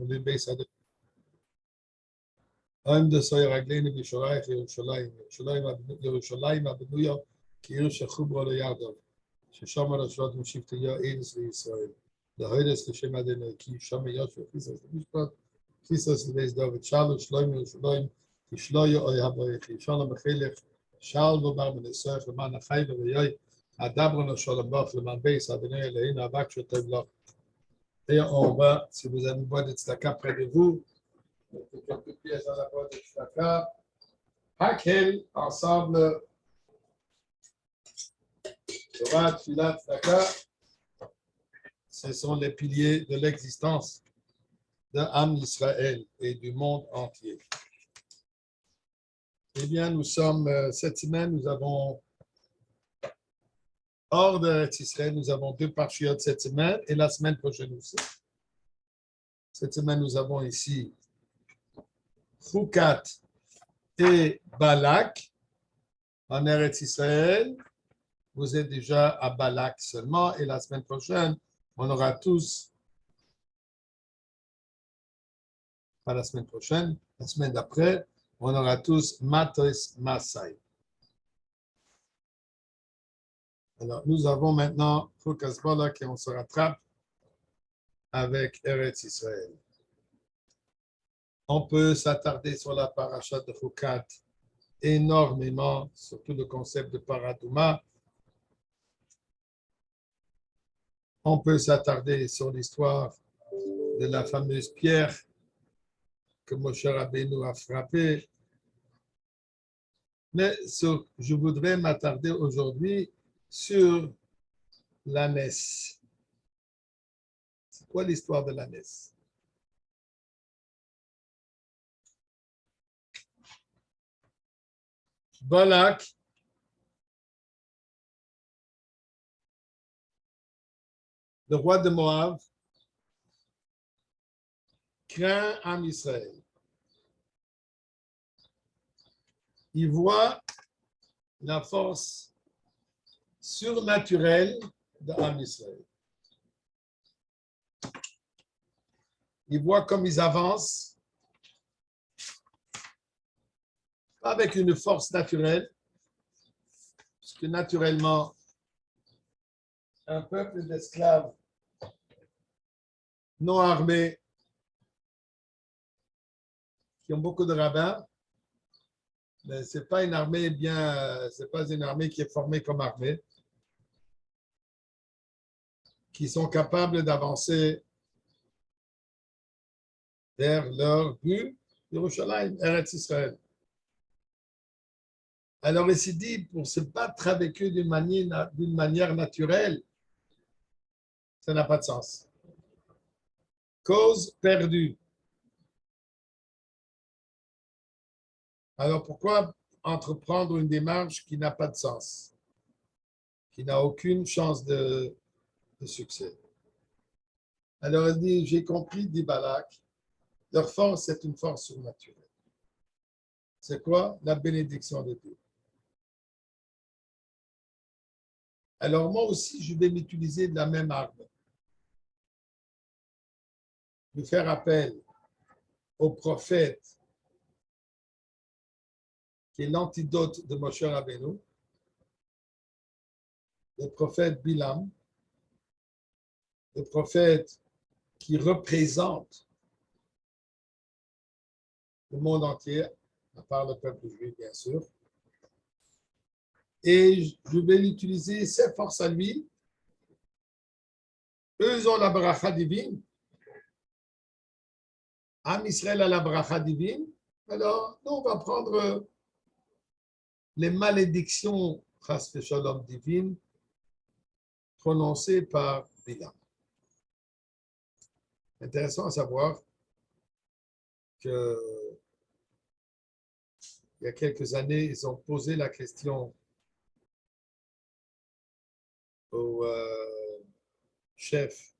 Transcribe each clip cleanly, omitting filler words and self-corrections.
עם דסוי רגלינו בישורייך ירושלים, ירושלים הבנויה כעיר שחוברו לירדן, ששם הרשויות משבטי ארץ לישראל, להוידס לשם אדוני, כי שם ישו כיסוס למשפט, כיסוס לבייס דוד, שלו שלום ירושלים, כשלויה אוי הבריחי, שלום החילך, שאל ובר מנסוח למען החי וריי, הדברנו שלום בך למען בייס אדוני אלוהינו, אבק שטוב לך. Et on va, si vous avez une boîte de tzedaka près de vous, quelques pièces dans la boîte de tzedaka. Hakel, ensemble, Torah, Tfilah, tzedaka, ce sont les piliers de l'existence de Am Israël et du monde entier. Eh bien, nous sommes, cette semaine, nous avons, hors de Israël, nous avons 2 parchiotes cette semaine et la semaine prochaine aussi. Cette semaine, nous avons ici Chukat et Balak en Eretz Israël. Vous êtes déjà à Balak seulement et la semaine prochaine, on aura tous, pas la semaine prochaine, la semaine d'après, on aura tous Matos Masai. Alors, nous avons maintenant Chukas Balak et on se rattrape avec Eretz Israël. On peut s'attarder sur la paracha de Chukat énormément, surtout le concept de Paradouma. On peut s'attarder sur l'histoire de la fameuse pierre que Moshe Rabbeinu a frappée. Mais je voudrais m'attarder aujourd'hui sur l'ânesse. C'est quoi l'histoire de l'ânesse? Balak le roi de Moab craint Am Israël. Il voit la force surnaturelle de Am Israël. Il voit comme ils avancent, pas avec une force naturelle, parce que naturellement, un peuple d'esclaves non armés, qui ont beaucoup de rabbins, mais ce n'est pas une armée c'est pas une armée qui est formée comme armée, qui sont capables d'avancer vers leur but, Yerushalayim, Eretz Israël. Alors, il s'est dit, pour se battre avec eux d'une manière naturelle, ça n'a pas de sens. Cause perdue. Alors, pourquoi entreprendre une démarche qui n'a pas de sens, qui n'a aucune chance de succès? Alors, elle dit, j'ai compris, dit Balak, leur force, c'est une force surnaturelle. C'est quoi? La bénédiction de Dieu. Alors, moi aussi, je vais m'utiliser de la même arme. Je vais faire appel au prophète qui est l'antidote de Moshe Rabbeinu, le prophète Bilam, le prophète qui représente le monde entier, à part le peuple juif, bien sûr. Et je vais l'utiliser, ses forces à lui. Eux ont la bracha divine. Am Israël a la bracha divine. Alors, nous, on va prendre les malédictions, chas v'shalom divines, prononcées par Bilam. Intéressant à savoir que il y a quelques années, ils ont posé la question au chef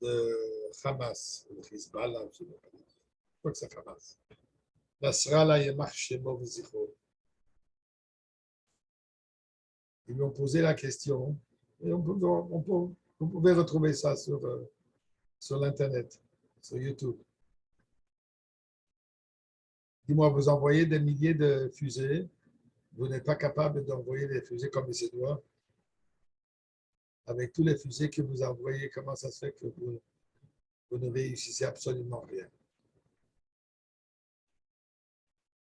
de Hamas, le Hezbollah, je ne crois que c'est Hamas. Nasrallah Yemach Shemo V'zichro. Ils lui ont posé la question, et on peut Vous pouvez retrouver ça sur l'Internet, sur YouTube. Dis-moi, vous envoyez des milliers de fusées, vous n'êtes pas capable d'envoyer des fusées comme il se doit. Avec tous les fusées que vous envoyez, comment ça se fait que vous ne réussissez absolument rien?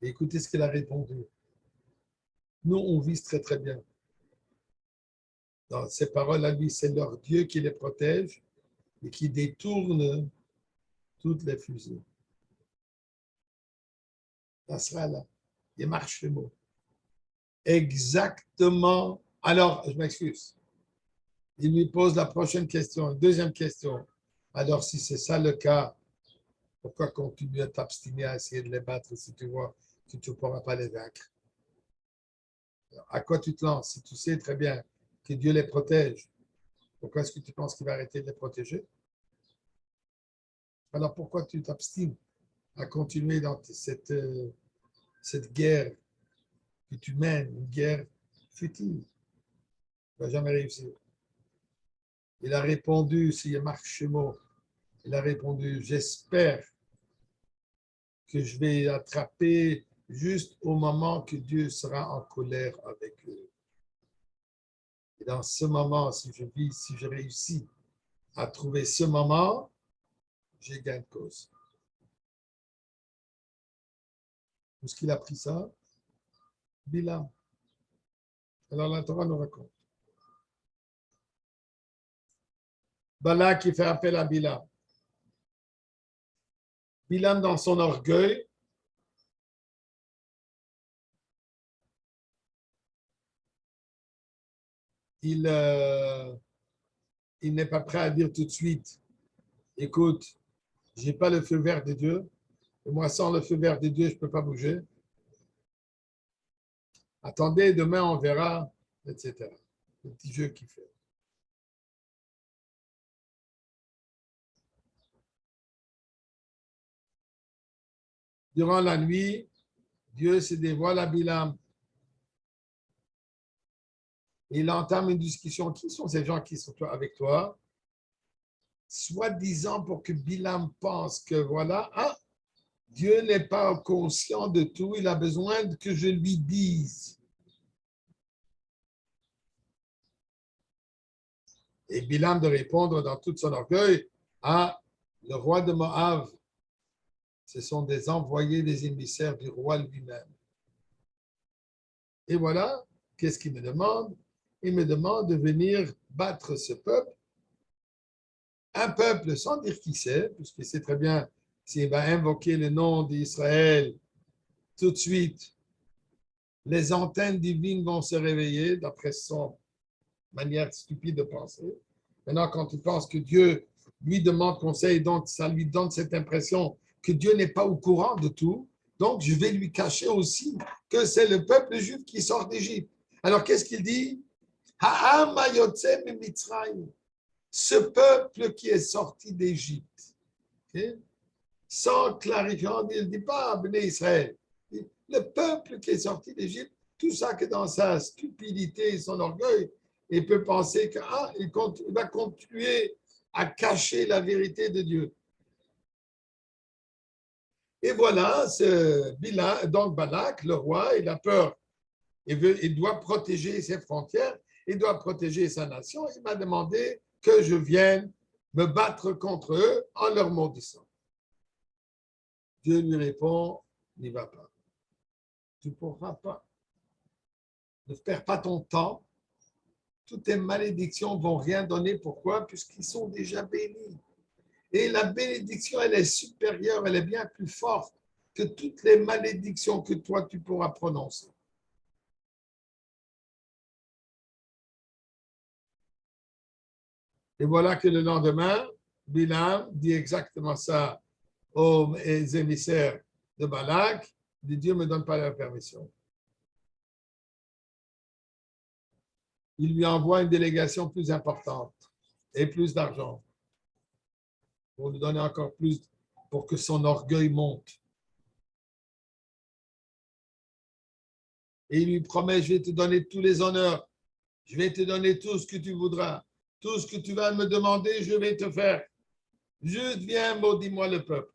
Et écoutez ce qu'il a répondu. Nous, on vise très, très bien. Dans ces paroles à lui, c'est leur Dieu qui les protège et qui détourne toutes les fusées. Ça sera là. Il marche le mot. Exactement. Alors, je m'excuse. Il lui pose la prochaine question, deuxième question. Alors, si c'est ça le cas, pourquoi continuer à t'abstiner à essayer de les battre si tu vois que tu ne pourras pas les vaincre? Alors, à quoi tu te lances si tu sais très bien que Dieu les protège? Pourquoi est-ce que tu penses qu'il va arrêter de les protéger? Alors, pourquoi tu t'abstines à continuer dans cette guerre que tu mènes, une guerre futile? Tu ne vas jamais réussir. Il a répondu, c'est Marc Chemot, il a répondu, j'espère que je vais attraper juste au moment que Dieu sera en colère avec eux. Et dans ce moment, si je réussis à trouver ce moment, j'ai gain de cause. Où est-ce qu'il a pris ça? Bilam. Alors la Torah nous raconte. Balak qui fait appel à Bilam. Bilam, dans son orgueil, il n'est pas prêt à dire tout de suite, écoute, je n'ai pas le feu vert de Dieu, et moi sans le feu vert de Dieu, je ne peux pas bouger. Attendez, demain on verra, etc. Le petit jeu qu'il fait. Durant la nuit, Dieu se dévoile à Bilam. Il entame une discussion. Qui sont ces gens qui sont avec toi? Soi-disant pour que Bilam pense que voilà, Dieu n'est pas conscient de tout, il a besoin que je lui dise. Et Bilam de répondre dans tout son orgueil le roi de Moab. Ce sont des envoyés, des émissaires du roi lui-même. Et voilà, qu'est-ce qu'il me demande? Il me demande de venir battre ce peuple. Un peuple sans dire qui c'est, puisqu'il sait très bien s'il va invoquer le nom d'Israël tout de suite, les antennes divines vont se réveiller d'après son manière stupide de penser. Maintenant, quand il pense que Dieu lui demande conseil, donc ça lui donne cette impression que Dieu n'est pas au courant de tout. Donc, je vais lui cacher aussi que c'est le peuple juif qui sort d'Égypte. Alors, qu'est-ce qu'il dit? Ce peuple qui est sorti d'Égypte. Okay? Sans clarifier, il ne dit pas Béné Israël. Le peuple qui est sorti d'Égypte, tout ça que dans sa stupidité et son orgueil, il peut penser qu'il va continuer à cacher la vérité de Dieu. Et voilà, donc Balak, le roi, il a peur. Il doit protéger ses frontières, il doit protéger sa nation. Il m'a demandé que je vienne me battre contre eux en leur maudissant. Dieu lui répond, n'y va pas. Tu ne pourras pas. Ne perds pas ton temps. Toutes tes malédictions ne vont rien donner. Pourquoi? Puisqu'ils sont déjà bénis. Et la bénédiction, elle est supérieure, elle est bien plus forte que toutes les malédictions que toi, tu pourras prononcer. Et voilà que le lendemain, Bilam dit exactement ça aux émissaires de Balak. Il dit, Dieu ne me donne pas la permission. Il lui envoie une délégation plus importante et plus d'argent pour lui donner encore plus, pour que son orgueil monte. Et il lui promet, je vais te donner tous les honneurs, je vais te donner tout ce que tu voudras, Tout ce que tu vas me demander, je vais te faire. Juste viens, maudis-moi le peuple.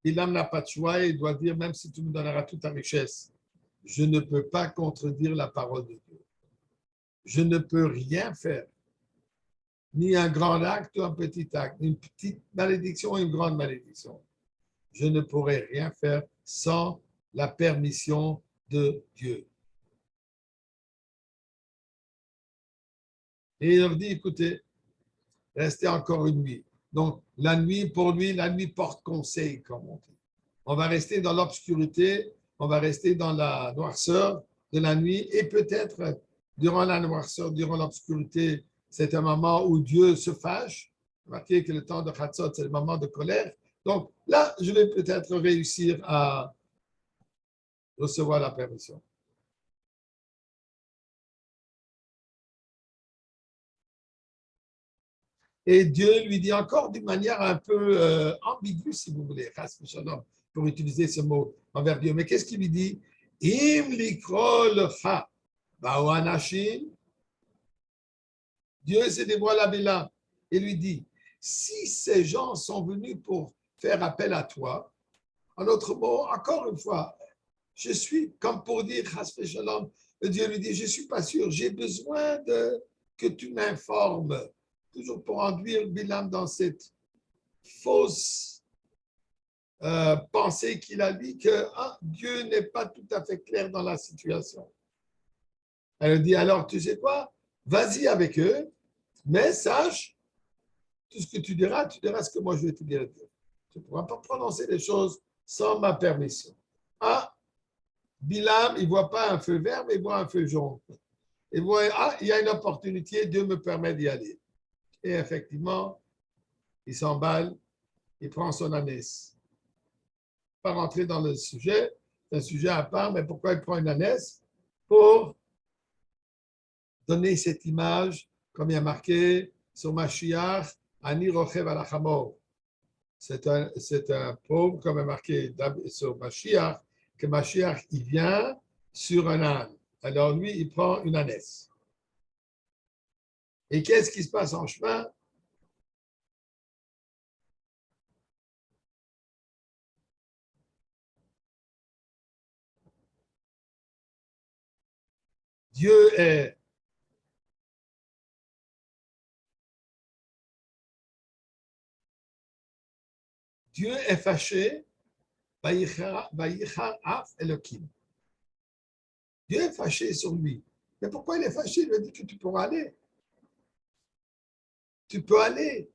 Bilam n'a pas de choix et il doit dire, même si tu me donneras toute ta richesse, je ne peux pas contredire la parole de Dieu. Je ne peux rien faire. Ni un grand acte ou un petit acte, une petite malédiction ou une grande malédiction. Je ne pourrai rien faire sans la permission de Dieu. Et il leur dit, écoutez, restez encore une nuit. Donc, la nuit, pour lui, la nuit porte conseil, comme on dit. On va rester dans l'obscurité, on va rester dans la noirceur de la nuit et peut-être durant la noirceur, durant l'obscurité, c'est un moment où Dieu se fâche. Remarquez que le temps de Chatzot, c'est le moment de colère. Donc là, je vais peut-être réussir à recevoir la permission. Et Dieu lui dit encore d'une manière un peu ambiguë, si vous voulez, pour utiliser ce mot envers Dieu. Mais qu'est-ce qu'il lui dit? Im likro lecha ba'u anashim. Dieu se dévoile à Bilam et lui dit, si ces gens sont venus pour faire appel à toi, en autre mot, encore une fois, je suis, comme pour dire, Dieu lui dit, je ne suis pas sûr, j'ai besoin que tu m'informes, toujours pour enduire Bilam dans cette fausse pensée qu'il a dit que Dieu n'est pas tout à fait clair dans la situation. Elle dit, alors tu sais quoi, vas-y avec eux, mais sache, tout ce que tu diras ce que moi je vais te dire. Tu ne pourras pas prononcer les choses sans ma permission. Bilam, il ne voit pas un feu vert, mais il voit un feu jaune. Il voit, il y a une opportunité, Dieu me permet d'y aller. Et effectivement, il s'emballe, il prend son ânesse. Pas rentrer dans le sujet, c'est un sujet à part, mais pourquoi il prend une ânesse? Pour donner cette image, comme il y a marqué sur Mashiach, Ani Rochev Alachamor. C'est un pauvre, comme il y a marqué sur Mashiach, que Mashiach, il vient sur un âne. Alors lui, il prend une ânesse. Et qu'est-ce qui se passe en chemin? Dieu est Dieu est fâché, Vayichar Af Elohim. Dieu est fâché sur lui. Mais pourquoi il est fâché? Il lui dit que tu pourras aller. Tu peux aller.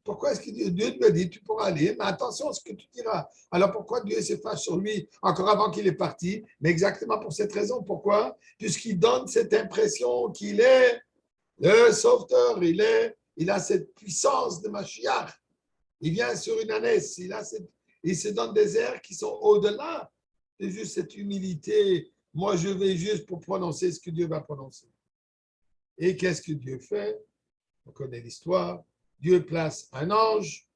Pourquoi est-ce que Dieu lui dit tu pourras aller, mais attention à ce que tu diras. Alors pourquoi Dieu se fâche sur lui encore avant qu'il est parti? Mais exactement pour cette raison. Pourquoi? Puisqu'il donne cette impression qu'il est le sauveteur, il a cette puissance de Mashiach. Il vient sur une ânesse, il se donne des airs qui sont au-delà de juste cette humilité. Moi, je vais juste pour prononcer ce que Dieu va prononcer. Et qu'est-ce que Dieu fait? On connaît l'histoire. Dieu place un ange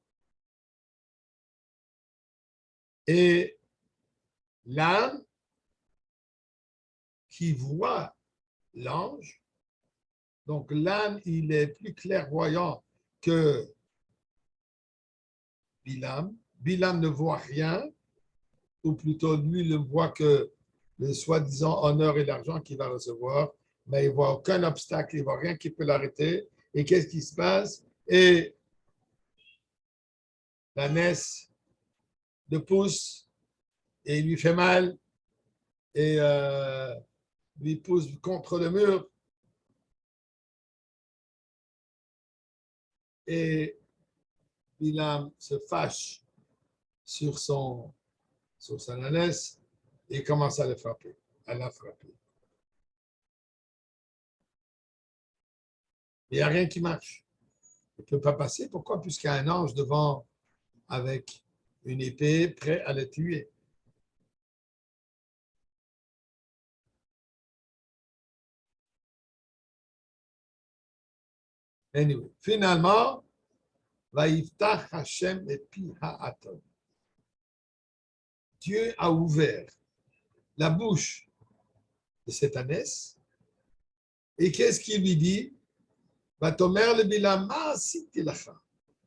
et l'âne qui voit l'ange. Donc l'âne, il est plus clairvoyant que Bilam. Bilam ne voit rien, ou plutôt lui ne voit que le soi-disant honneur et l'argent qu'il va recevoir, mais il ne voit aucun obstacle, il ne voit rien qui peut l'arrêter. Et qu'est-ce qui se passe? Et l'ânesse le pousse et il lui fait mal et lui pousse contre le mur. Et Bilam se fâche sur sa ânesse et commence à le frapper, à la frapper. Il n'y a rien qui marche. Il ne peut pas passer. Pourquoi? Puisqu'il y a un ange devant avec une épée prêt à le tuer. Anyway, finalement, Vaïftach Hashem et Pi Ha'aton. Dieu a ouvert la bouche de cette ânesse Et qu'est-ce qu'il lui dit? Vatomer le Bilam, Ma'asiti lacha,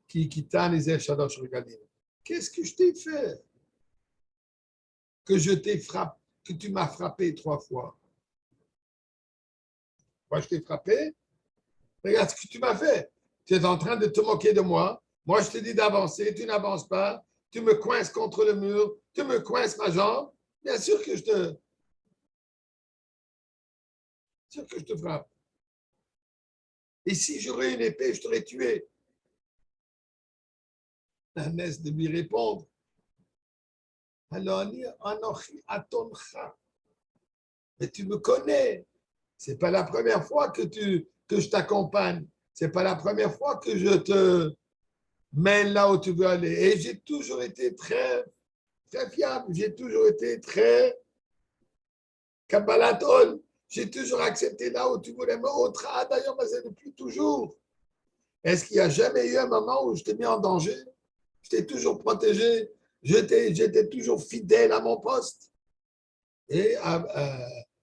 qui kitanize Shalosh Regalim. Qu'est-ce que je t'ai fait? Que je t'ai frappé, que tu m'as frappé 3 fois. Moi, je t'ai frappé. Regarde ce que tu m'as fait. Tu es en train de te moquer de moi. Moi, je te dis d'avancer. Tu n'avances pas. Tu me coinces contre le mur. Tu me coinces ma jambe. Bien sûr que je te frappe. Et si j'aurais une épée, je t'aurais tué. L'ânesse de lui répondre. Alors, Anochi atoncha. Mais tu me connais. C'est pas la première fois que je t'accompagne. C'est pas la première fois que je te mène là où tu veux aller. Et j'ai toujours été très, très fiable. J'ai toujours été très kabbalatol. J'ai toujours accepté là où tu voulais me autre. D'ailleurs, mais c'est depuis toujours. Est-ce qu'il n'y a jamais eu un moment où je t'ai mis en danger? Je t'ai toujours protégé. J'étais toujours fidèle à mon poste. Et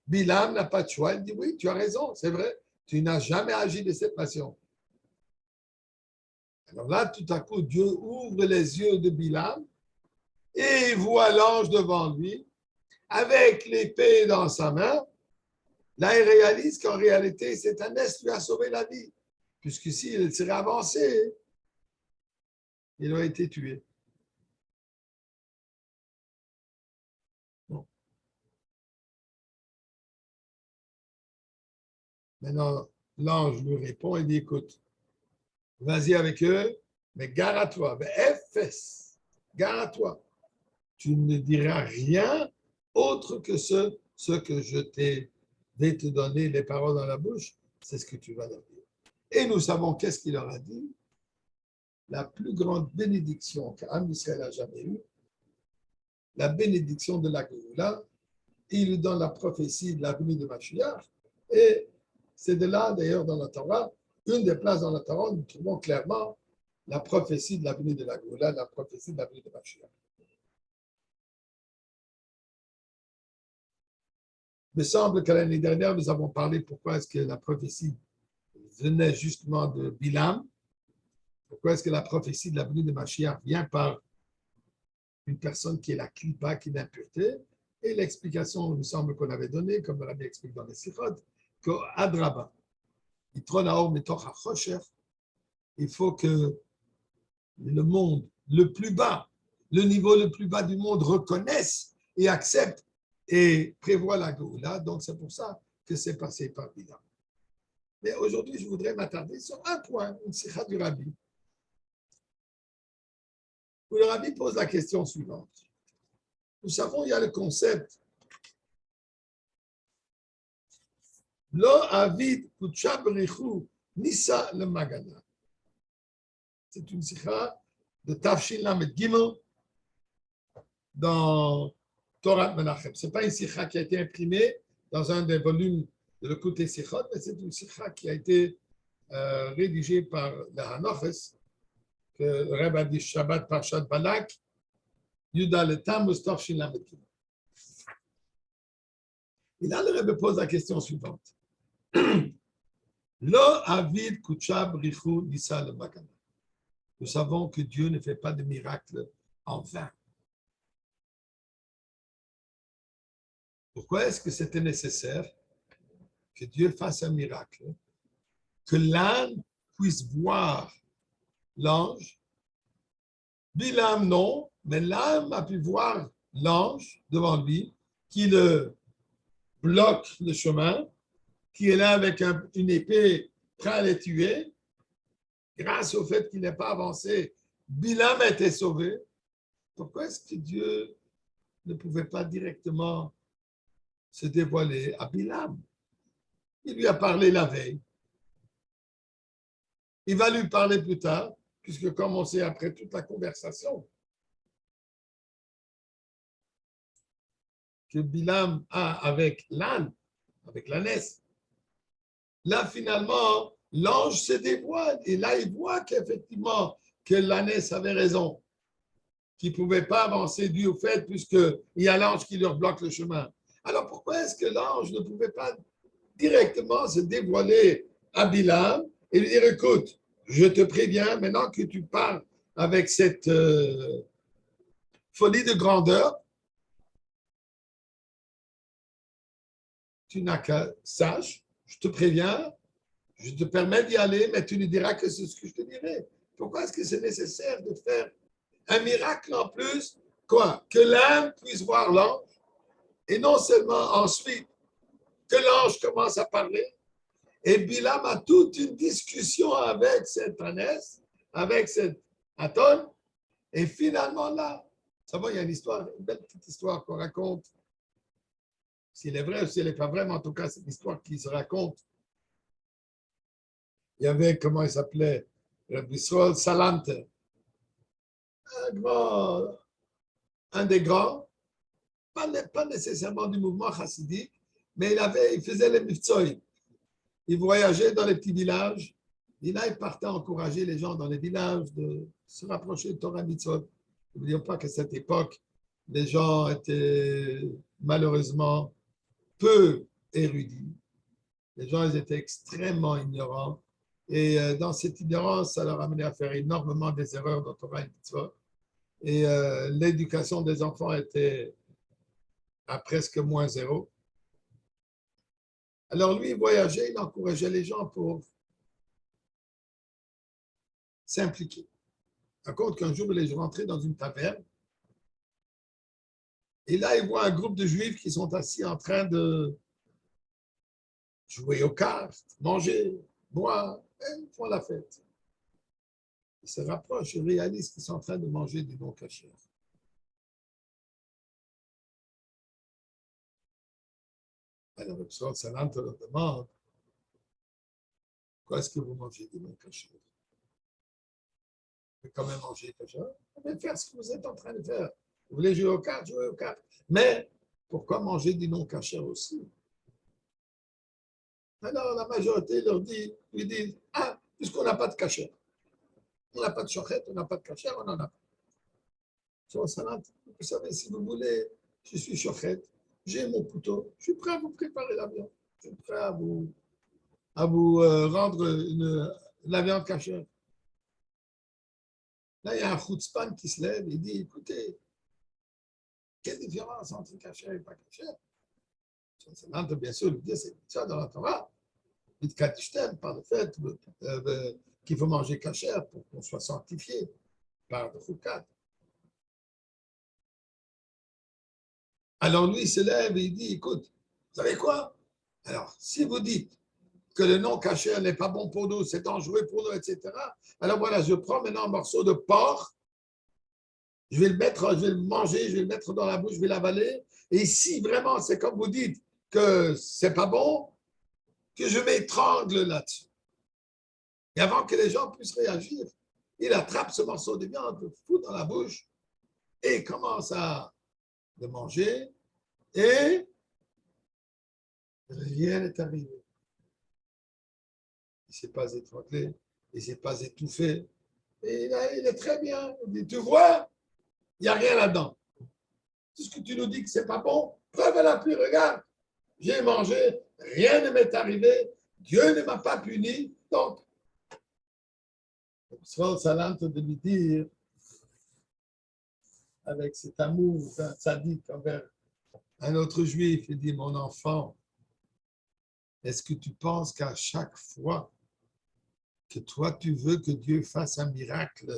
Bilam n'a pas de choix. Il dit oui, tu as raison, c'est vrai. Tu n'as jamais agi de cette façon. Alors là, tout à coup, Dieu ouvre les yeux de Bilam et il voit l'ange devant lui avec l'épée dans sa main. Là, il réalise qu'en réalité, cet ânesse lui a sauvé la vie. Puisque s'il serait avancé, il aurait été tué. Bon. Maintenant, l'ange lui répond et dit, écoute, vas-y avec eux, mais gare à toi, FS, gare à toi. Tu ne diras rien autre que ce que je vais te donner les paroles dans la bouche, c'est ce que tu vas leur dire. Et nous savons qu'est-ce qu'il leur a dit. La plus grande bénédiction qu'Am Israël a jamais eue, la bénédiction de la Géoula, il lui donne la prophétie de la venue de Mashiach. Et c'est de là, d'ailleurs, dans la Torah, une des places dans la Torah, nous trouvons clairement la prophétie de la venue de la Géoula, la prophétie de la venue de Mashiach. Il me semble que l'année dernière, nous avons parlé pourquoi est-ce que la prophétie venait justement de Bilam, pourquoi est-ce que la prophétie de la venue de Mashiach vient par une personne qui est la klipa, qui est l'impureté, et l'explication, il me semble qu'on avait donnée, comme on l'avait expliqué dans les Sichot, qu'Adraba, il faut que le monde le plus bas, le niveau le plus bas du monde reconnaisse et accepte et prévoit la Géoula. Donc, c'est pour ça que c'est passé par Bilam. Mais aujourd'hui, je voudrais m'attarder sur un point, une sikha du Rabbi, où le Rabbi pose la question suivante. Nous savons, il y a le concept Lo avid kutcha berichu nisa le magana. C'est une sikha de Tafshin Lamed Gimel dans Torah Menachem. Ce n'est pas une sikha qui a été imprimée dans un des volumes de l'écoute Sichot, mais c'est une sikha qui a été rédigée par le Hanoches, que le Rebbe a dit Shabbat Parshat Balak, Yuda le Tammuz Tafshin Lamed Gimel. Et là, le Rebbe pose la question suivante. Lo avid kutcha berichu nisa le magana. Nous savons que Dieu ne fait pas de miracles en vain. Pourquoi est-ce que c'était nécessaire que Dieu fasse un miracle, que l'âne puisse voir l'ange? Bilam, non, mais l'âne a pu voir l'ange devant lui qui le bloque le chemin, qui est là avec une épée prêt à les tuer. Grâce au fait qu'il n'est pas avancé, Bilam a été sauvé. Pourquoi est-ce que Dieu ne pouvait pas directement se dévoiler à Bilam? Il lui a parlé la veille. Il va lui parler plus tard, puisque comme on sait après toute la conversation que Bilam a avec l'âne, avec l'ânesse, là finalement, l'ange se dévoile et là il voit qu'effectivement que l'ânesse avait raison, qu'il ne pouvait pas avancer dû au fait puisqu'il y a l'ange qui leur bloque le chemin. Alors pourquoi est-ce que l'ange ne pouvait pas directement se dévoiler à Bilam et lui dire, écoute, je te préviens, maintenant que tu parles avec cette folie de grandeur, tu n'as qu'à sache, je te préviens, je te permets d'y aller, mais tu ne diras que c'est ce que je te dirai. Pourquoi est-ce que c'est nécessaire de faire un miracle en plus? Quoi? Que l'âme puisse voir l'ange, et non seulement ensuite que l'ange commence à parler, et Bilam a toute une discussion avec cette ânesse, avec cette Aton, et finalement là, ça va, il y a une histoire, une belle petite histoire qu'on raconte. S'il est vrai ou s'il n'est pas vrai, mais en tout cas, c'est une histoire qui se raconte. Il y avait, comment il s'appelait, Rabbi Srol Salante, un des grands, pas nécessairement du mouvement chassidique, mais il faisait les mitzvot. Il voyageait dans les petits villages. Et là, il partait encourager les gens dans les villages de se rapprocher de Torah Mitzvot. N'oublions pas qu'à cette époque, les gens étaient malheureusement peu érudits. Les gens ils étaient extrêmement ignorants. Et dans cette ignorance, ça leur a amené à faire énormément des erreurs dans Torah et Mitzvot. Et l'éducation des enfants était à presque moins zéro. Alors lui, il voyageait, il encourageait les gens pour s'impliquer. Raconte qu'un jour, il est rentré dans une taverne et là, il voit un groupe de juifs qui sont assis en train de jouer aux cartes, manger, boire, et ils font la fête. Il se rapproche et réalise qu'ils sont en train de manger du non cachère. Alors, le psaume Salant leur demande, pourquoi est-ce que vous mangez du non cachère? Vous pouvez quand même manger cachère. Vous pouvez faire ce que vous êtes en train de faire. Vous voulez jouer aux cartes, jouez aux cartes. Mais pourquoi manger du non cachère aussi? Alors, la majorité lui dit, ah, puisqu'on n'a pas de cachère. On n'a pas de chochet, on n'a pas de cachère, on n'en a pas. Sur salade, vous savez, si vous voulez, je suis chochet, j'ai mon couteau, je suis prêt à vous préparer la viande. Je suis prêt à vous rendre la viande cachère. Là, il y a un chutzpan qui se lève et dit, écoutez, quelle différence entre cachère et pas cachère? Salade, bien sûr, lui dit, c'est ça dans la Torah. Il par le fait qu'il faut manger cachère pour qu'on soit sanctifié par le Foucault. Alors lui, il se lève et il dit, écoute, vous savez quoi? Alors, si vous dites que le non cachère n'est pas bon pour nous, c'est dangereux pour nous, etc., alors voilà, je prends maintenant un morceau de porc, je vais le manger, je vais le mettre dans la bouche, je vais l'avaler, et si vraiment c'est comme vous dites que c'est pas bon, que je m'étrangle là-dessus. Et avant que les gens puissent réagir, il attrape ce morceau de viande, le fout dans la bouche, et commence à le manger, et rien n'est arrivé. Il ne s'est pas étranglé, il ne s'est pas étouffé. Et là, il est très bien. Il dit, tu vois, il n'y a rien là-dedans. Tout ce que tu nous dis que ce n'est pas bon, preuve à l'appui, regarde. J'ai mangé, rien ne m'est arrivé, Dieu ne m'a pas puni. Donc, Sfol Salante de lui dire, avec cet amour d'un sadique envers un autre juif, il dit, mon enfant, est-ce que tu penses qu'à chaque fois que toi tu veux que Dieu fasse un miracle,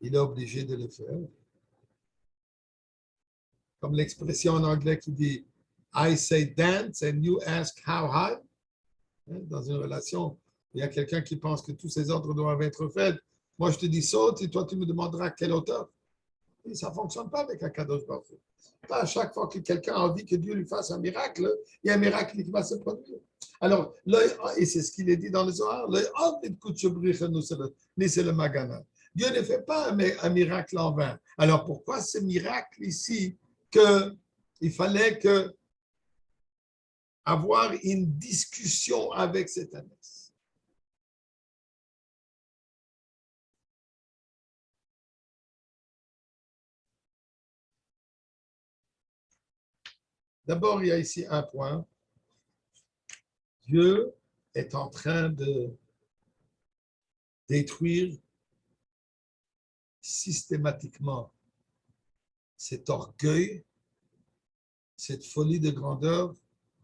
il est obligé de le faire? Comme l'expression en anglais qui dit I say dance and you ask how high. Dans une relation, il y a quelqu'un qui pense que tous ces ordres doivent être faits. Moi, je te dis saute et toi, tu me demanderas à quelle hauteur. Et ça ne fonctionne pas avec un Kadosh Baruch Hu. Pas à chaque fois que quelqu'un a envie que Dieu lui fasse un miracle, il y a un miracle qui va se produire. Alors, et c'est ce qu'il est dit dans le Zohar, c'est le Magana. Dieu ne fait pas un miracle en vain. Alors, pourquoi ce miracle ici qu'il fallait avoir une discussion avec cette ânesse? D'abord, il y a ici un point. Dieu est en train de détruire systématiquement cet orgueil, cette folie de grandeur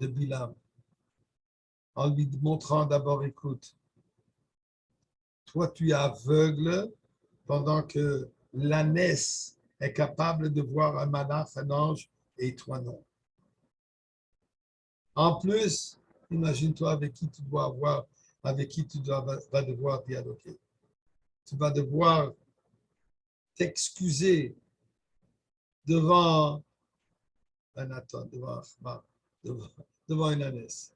de Bilam, en lui montrant d'abord, écoute, toi tu es aveugle pendant que l'ânesse est capable de voir un malach, un ange, et toi non. En plus, imagine-toi avec qui tu dois avoir, avec qui tu vas devoir dialoguer. Tu vas devoir t'excuser devant un Nathan, devant une ânesse.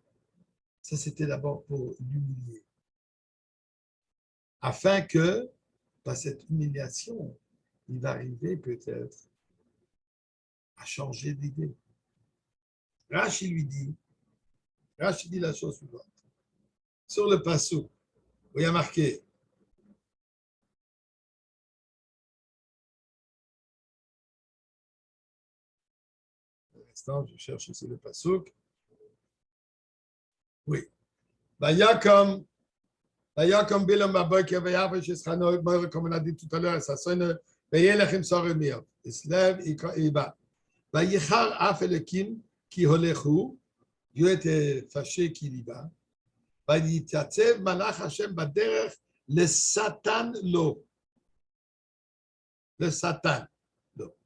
Ça, c'était d'abord pour l'humilier. Afin que, par cette humiliation, il va arriver peut-être à changer d'idée. Rashi dit la chose suivante. Sur le passou, où il y a marqué je cherche ici le passouk. Oui. Vayakom Bilam Baboy Kevayav Shesrano, comme on a dit tout à l'heure, ça sonne Vayelechim Soremir. Il se lève, il va. Vayichar Afelekim qui holechu, Dieu était fâché qu'il y va. Vayitatsev Malach Hashem Baderech le Satan lo. Le Satan lo.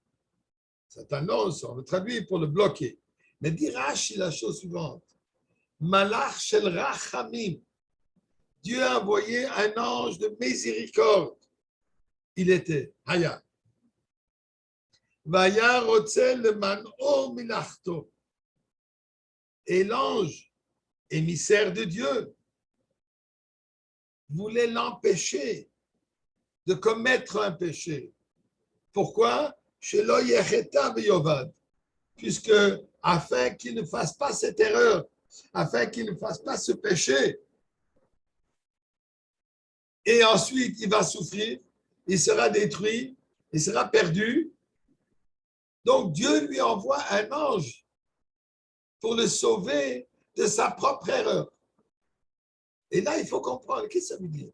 Satan lo, on le traduit pour le bloquer. Mais dit Rashi la chose suivante. Malach shel Rachamim. Dieu a envoyé un ange de miséricorde. Il était Haya. Vaya rotzel le man'o milachto. Et l'ange, émissaire de Dieu, voulait l'empêcher de commettre un péché. Pourquoi? Shelo yecheta beyovad. Puisque, afin qu'il ne fasse pas cette erreur, afin qu'il ne fasse pas ce péché, et ensuite il va souffrir, il sera détruit, il sera perdu. Donc Dieu lui envoie un ange pour le sauver de sa propre erreur. Et là, il faut comprendre, qu'est-ce que ça veut dire?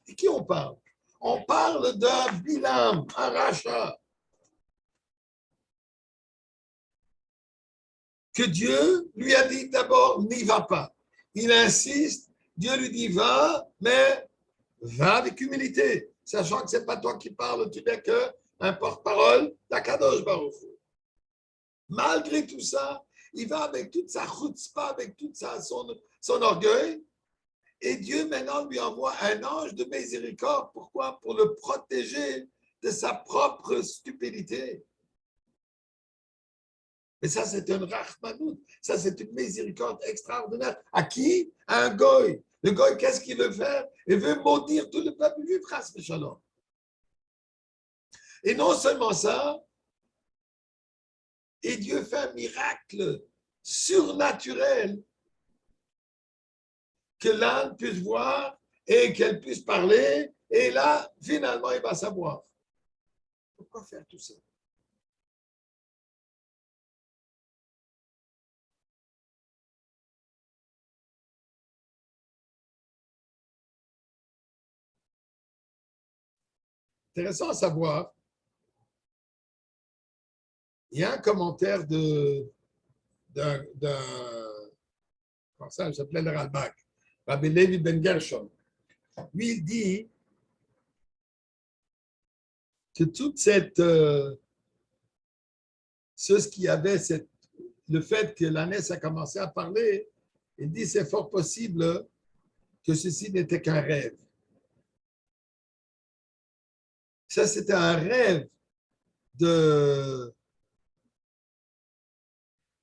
De qui on parle? On parle d'un Bilam, un rachat, que Dieu lui a dit d'abord, n'y va pas. Il insiste, Dieu lui dit, va, mais va avec humilité, sachant que ce n'est pas toi qui parles, tu n'es qu'un porte-parole d'Akadosh Baruch Hu. Malgré tout ça, il va avec toute sa chutzpah, avec tout son orgueil, et Dieu maintenant lui envoie un ange de miséricorde. Pourquoi? Pour le protéger de sa propre stupidité. Mais ça, c'est un rachmanout. Ça, c'est une miséricorde extraordinaire. À qui? À un goy. Le goy, qu'est-ce qu'il veut faire? Il veut maudire tout le peuple juif, ras shalom. Et non seulement ça, et Dieu fait un miracle surnaturel que l'âne puisse voir et qu'elle puisse parler. Et là, finalement, il va savoir. Pourquoi faire tout ça? Intéressant à savoir. Il y a un commentaire d'un comment ça, il s'appelait le Ralbag, Rabbi Levi Ben Gershon. Lui, il dit que toute cette ce qui avait le fait que l'ânesse a commencé à parler, il dit c'est fort possible que ceci n'était qu'un rêve. Ça, c'était un rêve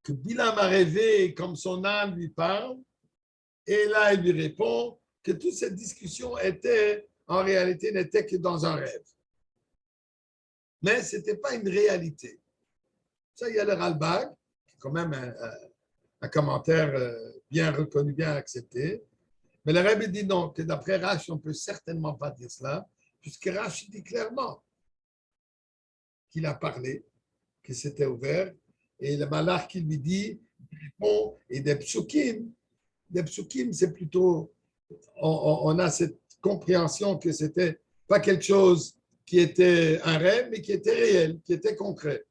que Bilam a rêvé comme son âme lui parle, et là, il lui répond que toute cette discussion en réalité, n'était que dans un rêve. Mais ce n'était pas une réalité. Ça, il y a le Ralbag, qui est quand même un commentaire bien reconnu, bien accepté. Mais le Rabbi dit non, que d'après Rashi, on ne peut certainement pas dire cela, puisque Rashi dit clairement qu'il a parlé, que c'était ouvert, et le malach qui lui dit, il répond, et des psukim, les psukim, c'est plutôt, on a cette compréhension que c'était pas quelque chose qui était un rêve, mais qui était réel, qui était concret.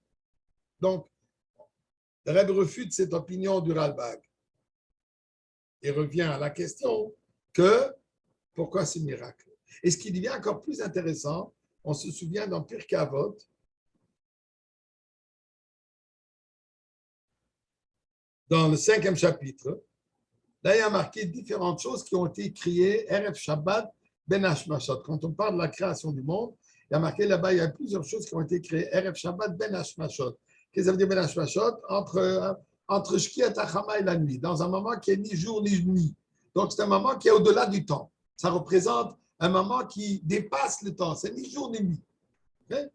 Donc, le Rebbe refute cette opinion du Ralbag et revient à la question que pourquoi ce miracle? Et ce qui devient encore plus intéressant, on se souvient dans Pirkei Avot, dans le 5e chapitre, là, il y a marqué différentes choses qui ont été créées, Erev Shabbat, Ben Hashmashot. Quand on parle de la création du monde, il y a marqué là-bas, il y a plusieurs choses qui ont été créées, Erev Shabbat, Ben Hashmashot. Qu'est-ce que ça veut dire Ben Hashmashot? Entre Shkiat Achama et la nuit, dans un moment qui est ni jour ni nuit. Donc, c'est un moment qui est au-delà du temps. Ça représente un moment qui dépasse le temps. C'est ni jour ni nuit. Okay?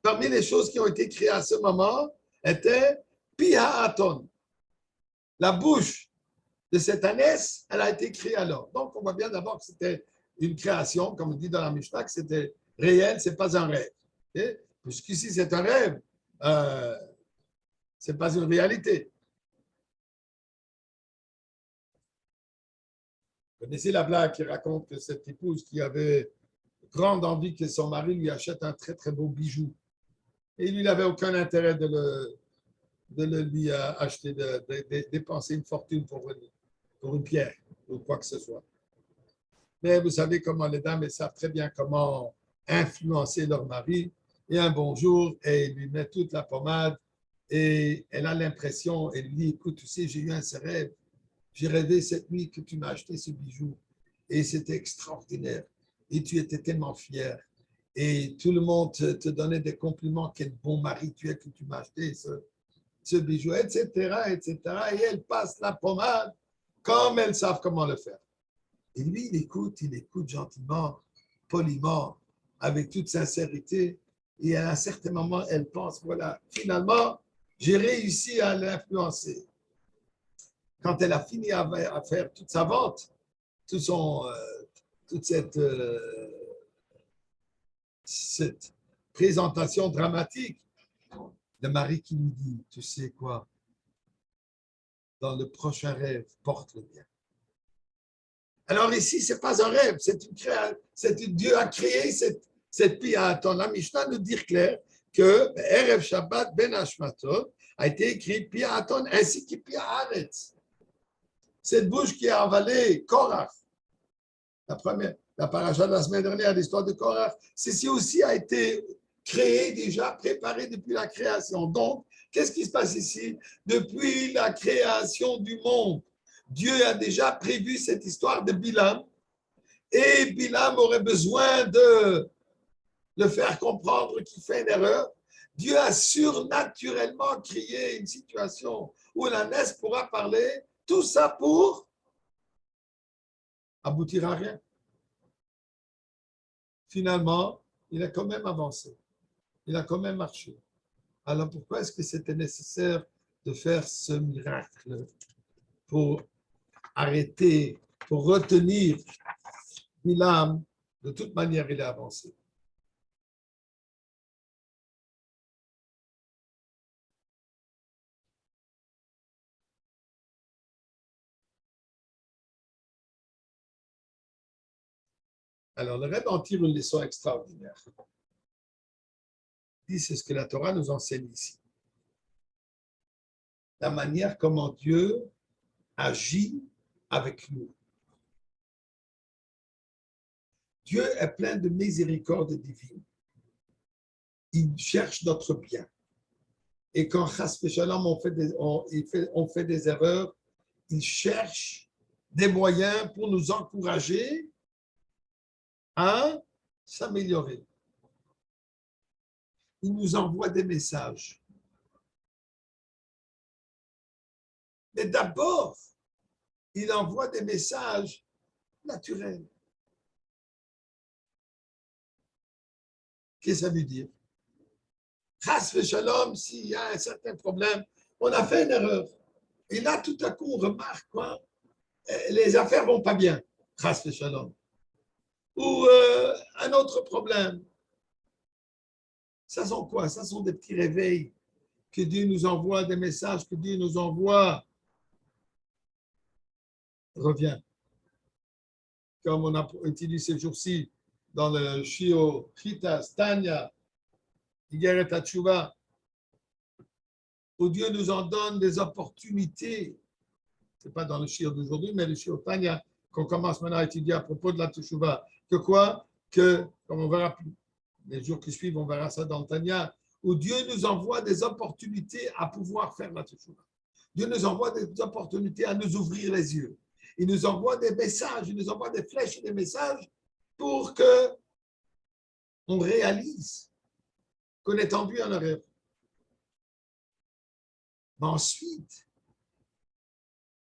Parmi les choses qui ont été créées à ce moment, était Pi Ha'aton. La bouche de cette ânesse, elle a été créée alors. Donc, on voit bien d'abord que c'était une création, comme on dit dans la Mishnah, que c'était réel, ce n'est pas un rêve. Okay? Puisqu'ici, c'est un rêve, ce n'est pas une réalité. Vous connaissez la blague qui raconte que cette épouse qui avait grande envie que son mari lui achète un très, très beau bijou. Et il n'avait aucun intérêt de le lui acheter, de dépenser une fortune pour une pierre ou quoi que ce soit. Mais vous savez comment les dames, elles savent très bien comment influencer leur mari. Et un bon jour, elle lui met toute la pommade et elle a l'impression, elle lui dit, écoute, tu sais, j'ai eu un rêve. J'ai rêvé cette nuit que tu m'as acheté ce bijou et c'était extraordinaire. Et tu étais tellement fier. Et tout le monde te donnait des compliments. Quel bon mari tu es que tu m'as acheté ce bijou, etc., etc. Et elle passe la pommade comme elles savent comment le faire. Et lui, il écoute gentiment, poliment, avec toute sincérité. Et à un certain moment, elle pense, voilà, finalement, j'ai réussi à l'influencer. Quand elle a fini à faire toute sa vente, toute cette présentation dramatique, le mari qui lui dit, tu sais quoi, dans le prochain rêve, porte-le bien. Alors ici, ce n'est pas un rêve, Dieu a créé cette piaton. La Mishnah nous dit clair que Erev Shabbat Ben Hashmatot a été écrit piaton ainsi que piaretz. Cette bouche qui a avalé Korach, la paracha de la semaine dernière, l'histoire de Korach, ceci aussi a été créé déjà, préparé depuis la création. Donc, qu'est-ce qui se passe ici? Depuis la création du monde, Dieu a déjà prévu cette histoire de Bilam et Bilam aurait besoin de le faire comprendre qu'il fait une erreur. Dieu a surnaturellement créé une situation où l'ânesse pourra parler, tout ça pour aboutir à rien. Finalement, il a quand même avancé. Il a quand même marché. Alors pourquoi est-ce que c'était nécessaire de faire ce miracle pour arrêter, pour retenir Bilam? De toute manière, il a avancé. Alors, le Rebbe en tire une leçon extraordinaire. Il dit, c'est ce que la Torah nous enseigne ici. La manière comment Dieu agit avec nous. Dieu est plein de miséricorde divine. Il cherche notre bien. Et quand on fait des erreurs, il cherche des moyens pour nous encourager à s'améliorer. Il nous envoie des messages. Mais d'abord, il envoie des messages naturels. Qu'est-ce que ça veut dire? Chas v'shalom, s'il y a un certain problème, on a fait une erreur. Et là, tout à coup, on remarque quoi? Les affaires vont pas bien. Chas v'shalom. Ou un autre problème. Ça sont quoi? Ça sont des petits réveils que Dieu nous envoie, des messages que Dieu nous envoie revient. Comme on a utilisé ces jours-ci dans le Shio, Chita, Stania, Igeret Hatshuva, où Dieu nous en donne des opportunités. Ce n'est pas dans le Shio d'aujourd'hui, mais le Shio Tanya, qu'on commence maintenant à étudier à propos de la Teshuvah. Que quoi? Que, comme on verra les jours qui suivent, on verra ça dans le Tanya, où Dieu nous envoie des opportunités à pouvoir faire la Teshuvah. Dieu nous envoie des opportunités à nous ouvrir les yeux. Il nous envoie des messages, il nous envoie des flèches et des messages pour que on réalise qu'on est tendu en arrière. Mais ensuite,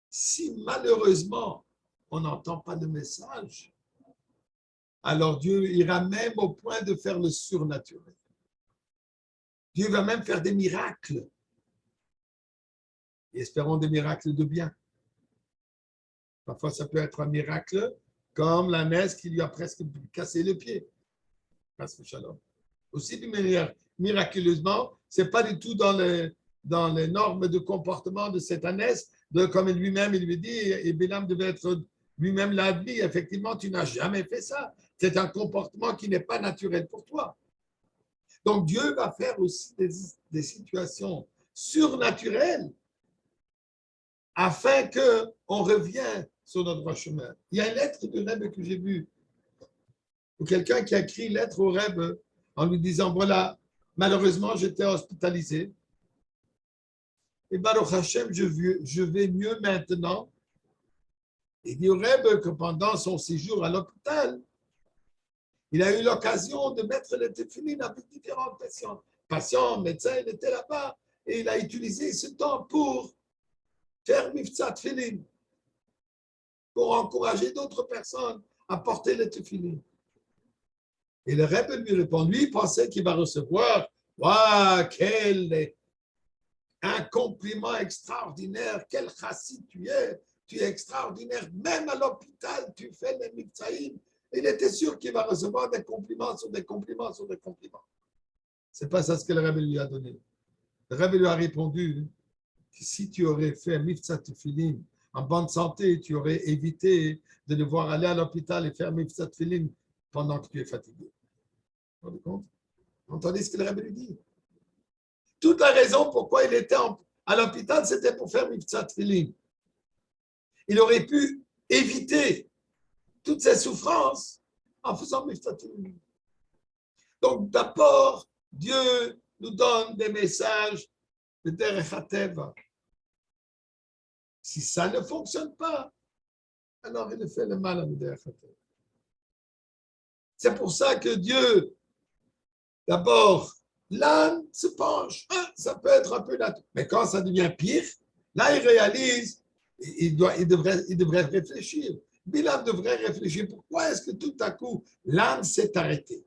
si malheureusement on n'entend pas le message, alors Dieu ira même au point de faire le surnaturel. Dieu va même faire des miracles. Et espérons des miracles de bien. Parfois, ça peut être un miracle comme la l'ânesse qui lui a presque cassé le pied. Aussi, d'une manière miraculeusement, ce n'est pas du tout dans les normes de comportement de cette ânesse, comme lui-même, il lui dit, et Bilam devait être lui-même l'admis, effectivement, tu n'as jamais fait ça. C'est un comportement qui n'est pas naturel pour toi. Donc, Dieu va faire aussi des situations surnaturelles afin qu'on revienne sur notre droit chemin. Il y a une lettre de Rebbe que j'ai vue, ou quelqu'un qui a écrit une lettre au Rebbe en lui disant, voilà, malheureusement, j'étais hospitalisé. Et Baruch Hashem, je vais mieux maintenant. Il dit au Rebbe que pendant son séjour à l'hôpital, il a eu l'occasion de mettre les téphilines avec différents patients, médecins, il était là-bas, et il a utilisé ce temps pour faire miftzat tefillin, pour encourager d'autres personnes à porter les téphilines. Et le Rebbe lui répond, lui, il pensait qu'il va recevoir, waouh, un compliment extraordinaire, quel chassid tu es extraordinaire, même à l'hôpital, tu fais les miftzahim. Il était sûr qu'il va recevoir des compliments sur des compliments sur des compliments. Ce n'est pas ça ce que le Rebbe lui a donné. Le Rebbe lui a répondu que si tu aurais fait miftzat tefillin en bonne santé, tu aurais évité de devoir aller à l'hôpital et faire miftzat tefillin pendant que tu es fatigué. Vous vous rendez compte? Vous entendez ce que le Rebbe lui dit? Toute la raison pourquoi il était à l'hôpital, c'était pour faire miftzat tefillin. Il aurait pu éviter toutes ces souffrances en faisant miftzat tefillin. Donc d'abord, Dieu nous donne des messages de Derech HaTeva. Si ça ne fonctionne pas, alors il fait le mal à Derech HaTeva. C'est pour ça que Dieu, d'abord, l'âne se penche. Ça peut être un peu naturel. Mais quand ça devient pire, là, il réalise, il devrait réfléchir. Bilam devrait réfléchir. Pourquoi est-ce que tout à coup, l'âne s'est arrêté?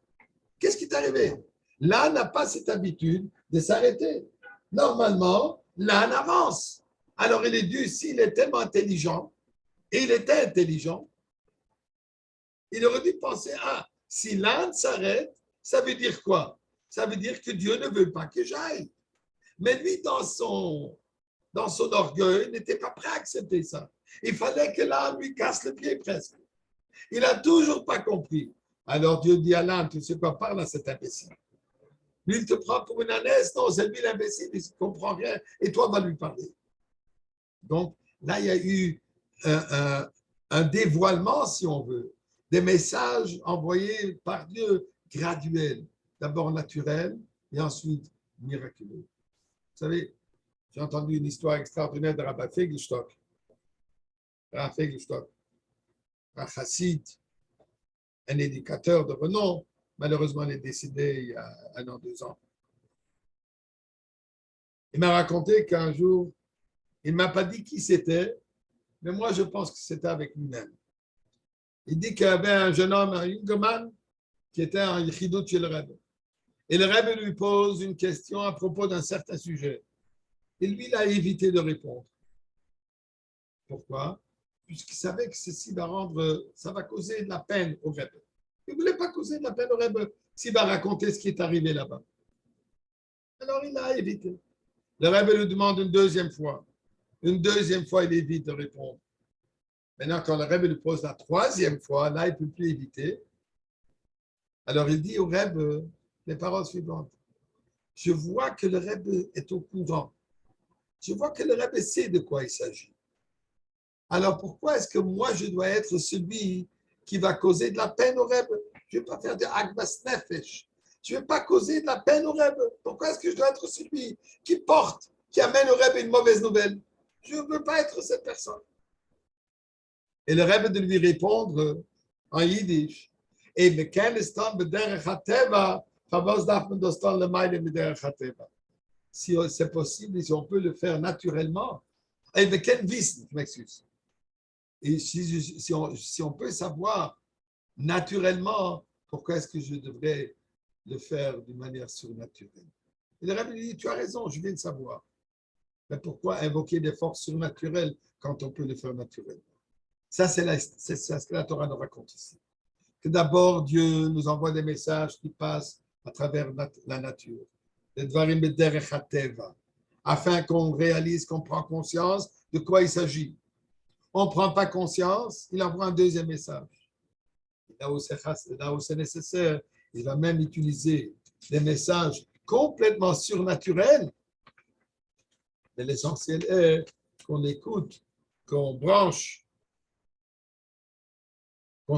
Qu'est-ce qui est arrivé? L'âne n'a pas cette habitude de s'arrêter. Normalement, l'âne avance. Alors, il est dû, s'il est tellement intelligent, et il était intelligent, il aurait dû penser, si l'âne s'arrête, ça veut dire quoi? Ça veut dire que Dieu ne veut pas que j'aille. Mais lui, dans son orgueil, n'était pas prêt à accepter ça. Il fallait que l'âne lui casse le pied presque. Il n'a toujours pas compris. Alors Dieu dit à l'âne, tu sais quoi, parle à cet imbécile. Lui, il te prend pour une ânesse, non, c'est lui l'imbécile, il ne comprend rien, et toi, va lui parler. Donc, là, il y a eu un dévoilement, si on veut, des messages envoyés par Dieu graduels, d'abord naturels et ensuite miraculeux. Vous savez, j'ai entendu une histoire extraordinaire de Rabbi Fegelstock. Rabbi Fegelstock, un chassid, un éducateur de renom, malheureusement, il est décédé il y a 1 an, 2 ans. Il m'a raconté qu'un jour, il ne m'a pas dit qui c'était, mais moi, je pense que c'était avec lui-même. Il dit qu'il y avait un jeune homme, un Ingeman, qui était en Yichidut chez le Rebbe. Et le Rebbe lui pose une question à propos d'un certain sujet. Et lui, il a évité de répondre. Pourquoi? Puisqu'il savait que ceci ça va causer de la peine au Rebbe. Il ne voulait pas causer de la peine au Rebbe s'il va raconter ce qui est arrivé là-bas. Alors, il a évité. Le Rebbe lui demande une deuxième fois. Une deuxième fois, il évite de répondre. Maintenant, quand le Rebbe lui pose la troisième fois, là, il ne peut plus éviter. Alors, il dit au Rebbe les paroles suivantes. Je vois que le Rebbe est au courant. Je vois que le Rebbe sait de quoi il s'agit. Alors, pourquoi est-ce que moi, je dois être celui qui va causer de la peine au Rebbe? Je ne vais pas faire de Agbas Nefesh. Je ne vais pas causer de la peine au Rebbe. Pourquoi est-ce que je dois être celui qui porte, qui amène au Rebbe une mauvaise nouvelle? Je ne veux pas être cette personne. Et le Rebbe de lui répondre en yiddish. Et si c'est possible, si on peut le faire naturellement. Et je m'excuse. Et si on peut savoir naturellement, pourquoi est-ce que je devrais le faire d'une manière surnaturelle? Et le Rebbe lui dit, tu as raison, je viens de savoir. Mais pourquoi invoquer des forces surnaturelles quand on peut le faire naturellement? Ça, c'est ce que la Torah nous raconte ici. Que d'abord, Dieu nous envoie des messages qui passent à travers la nature. Afin qu'on réalise, qu'on prend conscience de quoi il s'agit. On ne prend pas conscience, il envoie un deuxième message. Là où c'est nécessaire, il va même utiliser des messages complètement surnaturels. Mais l'essentiel est qu'on écoute, qu'on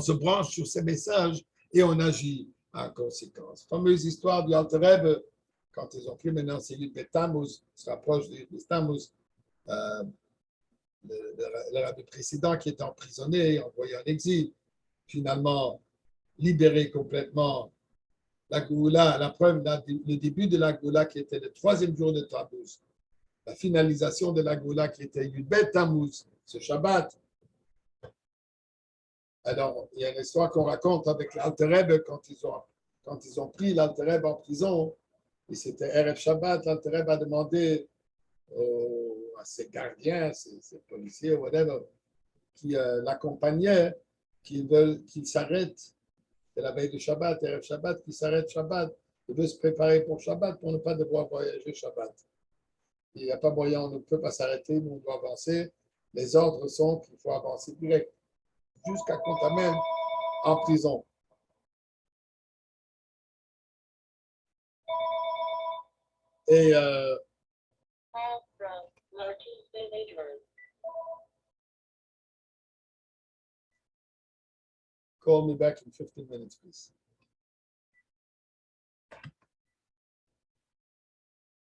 se branche sur ces messages et on agit en conséquence. Fameuse histoire du Alter Rebbe, quand ils ont pris maintenant celui de Tammuz, se rapproche de Tammuz, le rabbi précédent qui était emprisonné, envoyé en exil, finalement libéré complètement. La Géoula, la preuve, le début de la Géoula qui était le troisième jour de Tammuz, la finalisation de la Géoula qui était Yud-Bet Tammuz, ce Shabbat. Alors, il y a une histoire qu'on raconte avec l'Alter Rebbe quand ils ont pris l'Alter Rebbe en prison, et c'était Erev Shabbat, l'Alter Rebbe a demandé à ses gardiens, ses policiers, whatever, qui l'accompagnaient, qu'il s'arrête, c'est la veille de Shabbat, Erev Shabbat, qu'il s'arrête Shabbat, il veut se préparer pour Shabbat pour ne pas devoir voyager Shabbat. Il n'y a pas moyen, on ne peut pas s'arrêter, nous on doit avancer. Les ordres sont qu'il faut avancer direct, jusqu'à qu'on t'amène en prison. Et call me back in 15 minutes, please.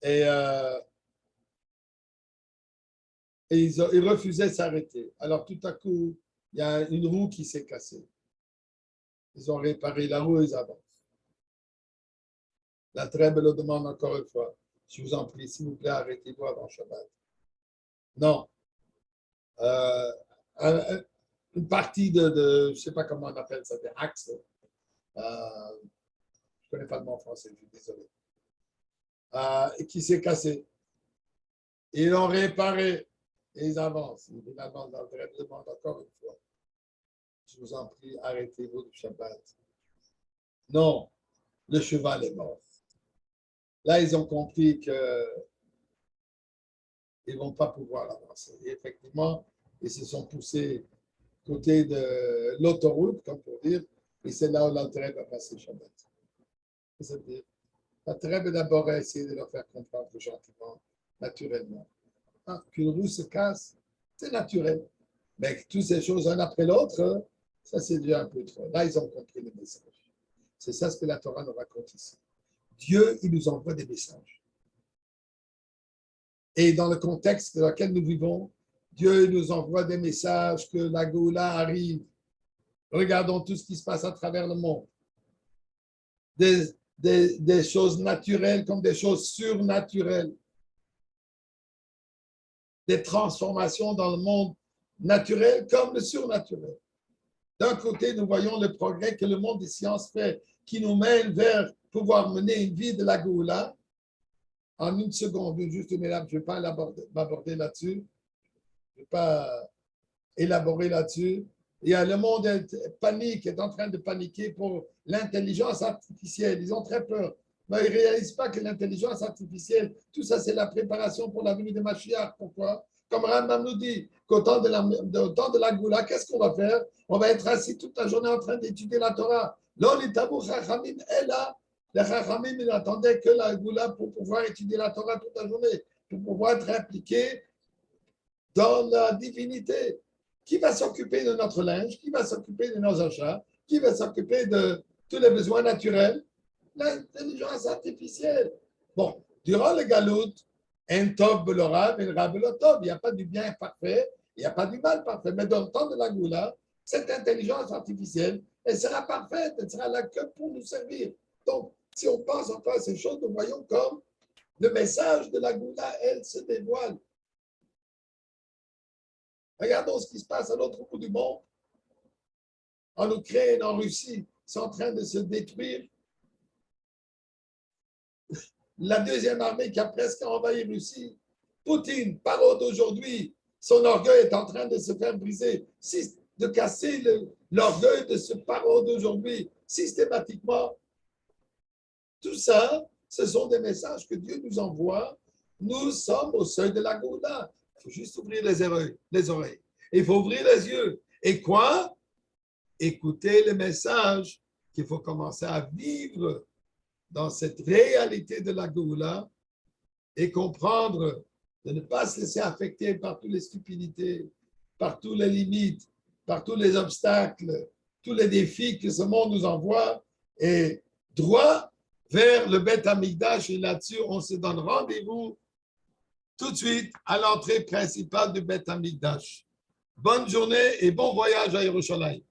Et ils refusaient de s'arrêter. Alors tout à coup, il y a une roue qui s'est cassée. Ils ont réparé la roue et ils avancent. La Trèbe le demande encore une fois. Je vous en prie, s'il vous plaît, arrêtez-vous avant Shabbat. Non. Une partie je ne sais pas comment on appelle ça, des axes. Je ne connais pas le mot français, je suis désolé. Et qui s'est cassé. Ils l'ont réparé et ils avancent. Ils avancent dans le demande encore une fois. Je vous en prie, arrêtez-vous du Shabbat. Non, le cheval est mort. Là, ils ont compris qu'ils ne vont pas pouvoir avancer. Et effectivement, ils se sont poussés côté de l'autoroute, comme pour dire, et c'est là où l'Alter va passer Shabbat. C'est-à-dire, l'Alter d'abord a essayé de leur faire comprendre gentiment, naturellement. Qu'une roue se casse, c'est naturel. Mais que toutes ces choses, un après l'autre, ça c'est déjà un peu trop. Là, ils ont compris le message. C'est ça ce que la Torah nous raconte ici. Dieu, il nous envoie des messages. Et dans le contexte dans lequel nous vivons, Dieu nous envoie des messages que la Géoula arrive. Regardons tout ce qui se passe à travers le monde. Des choses naturelles comme des choses surnaturelles. Des transformations dans le monde naturel comme le surnaturel. D'un côté, nous voyons le progrès que le monde des sciences fait, qui nous mène vers pouvoir mener une vie de la Géoula. En une seconde, juste une étape, je ne vais pas m'aborder là-dessus. Je ne vais pas élaborer là-dessus. Il y a le monde panique, est en train de paniquer pour l'intelligence artificielle. Ils ont très peur. Mais ils ne réalisent pas que l'intelligence artificielle, tout ça, c'est la préparation pour la venue de Mashiach. Pourquoi? comme Rambam nous dit, qu'au temps de la Goula, qu'est-ce qu'on va faire? On va être assis toute la journée en train d'étudier la Torah. Là, les tabous Chachamim est là. Les Chachamim, ils n'attendaient que la Goula pour pouvoir étudier la Torah toute la journée, pour pouvoir être impliqués dans la divinité. Qui va s'occuper de notre linge? Qui va s'occuper de nos achats? Qui va s'occuper de tous les besoins naturels? L'intelligence artificielle. Bon, durant le galout, un tov belorav et le rabelotov, il n'y a pas du bien parfait, il n'y a pas du mal parfait. Mais dans le temps de la Goula, cette intelligence artificielle, elle sera parfaite, elle sera là que pour nous servir. Donc, si on pense enfin à ces choses, nous voyons comme le message de la Goula, elle se dévoile. Regardons ce qui se passe à l'autre bout du monde. En Ukraine, en Russie, c'est en train de se détruire. La deuxième armée qui a presque envahi Russie. Poutine, parole d'aujourd'hui, son orgueil est en train de se faire briser, de casser l'orgueil de ce parole d'aujourd'hui systématiquement. Tout ça, ce sont des messages que Dieu nous envoie. Nous sommes au seuil de la Goula. Il faut juste ouvrir les oreilles. Il faut ouvrir les yeux. Et quoi? Écouter les messages qu'il faut commencer à vivre dans cette réalité de la Goula et comprendre de ne pas se laisser affecter par toutes les stupidités, par toutes les limites, par tous les obstacles, tous les défis que ce monde nous envoie et droit vers le Beth Amikdash. Et là-dessus, on se donne rendez-vous tout de suite à l'entrée principale du Beth Amikdash. Bonne journée et bon voyage à Yerushalayim.